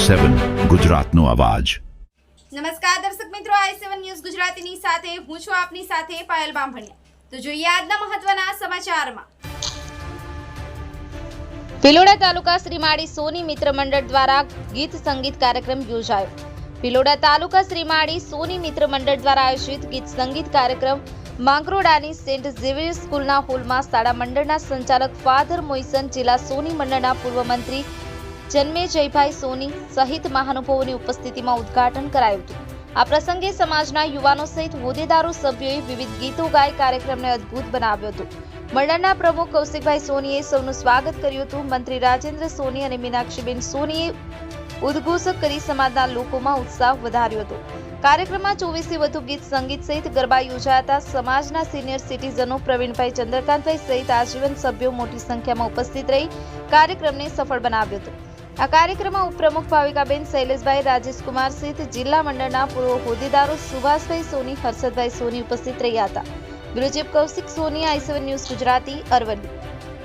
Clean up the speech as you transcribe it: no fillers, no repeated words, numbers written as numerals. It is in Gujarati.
i7 ગુજરાતનો અવાજ। નમસ્કાર દર્શક મિત્રો, i7 ન્યૂઝ ગુજરાતીની સાથે હું છું આપની સાથે પાયલ બામભણિયા। તો જોઈએ આજના મહત્વના સમાચારમાં। ભિલોડા તાલુકા શ્રીમાળી સોની મિત્ર મંડળ દ્વારા ગીત સંગીત કાર્યક્રમ યોજાયો। ભિલોડા તાલુકા શ્રીમાળી સોની મિત્ર મંડળ દ્વારા આયોજિત ગીત સંગીત કાર્યક્રમ માંગરોળાની સેન્ટ ઝેવિયર સ્કૂલના હોલમાં શાળા મંડળના સંચાલક ફાધર મોઈસન, જિલ્લા સોની મંડળના પૂર્વ મંત્રી જન્મેજયભાઈ સોની સહિત મહાનુભાવોની ઉપસ્થિતિમાં ઉદ્ઘાટન કરાયું હતું। આ પ્રસંગે સમાજના યુવાનો સહિત હોદ્દેદારો સભ્યોએ વિવિધ ગીતો ગાઈ કાર્યક્રમને અદ્ભુત બનાવ્યો હતો। મંડળના પ્રમુખ કૌશિકભાઈ સોનીએ સૌનું સ્વાગત કર્યું હતું। મંત્રી રાજેન્દ્ર સોની અને મીનાક્ષીબેન સોનીએ ઉદ્ઘોષક કરી સમાજના લોકોમાં ઉત્સાહ વધાર્યો હતો। કાર્યક્રમમાં 24થી વધુ ગીત સંગીત સહિત ગરબા યોજાયા હતા। સમાજના સિનિયર સિટીઝનો પ્રવીણભાઈ, ચંદ્રકાંતભાઈ સહિત આજીવન સભ્યો મોટી સંખ્યામાં ઉપસ્થિત રહી કાર્યક્રમને સફળ બનાવ્યો હતો। આ કાર્યક્રમમાં ઉપપ્રમુખ ભાવિકાબેન, શૈલેષભાઈ, રાજેશકુમાર સહિત જિલ્લા મંડળના પૂર્વ હોદ્દેદારો સુભાષભાઈ સોની, હર્ષદભાઈ સોની ઉપસ્થિત રહ્યા હતા। બ્યુરો ચીફ કૌશિક સોની, i7 ન્યૂઝ ગુજરાતી, અરવલ્લી।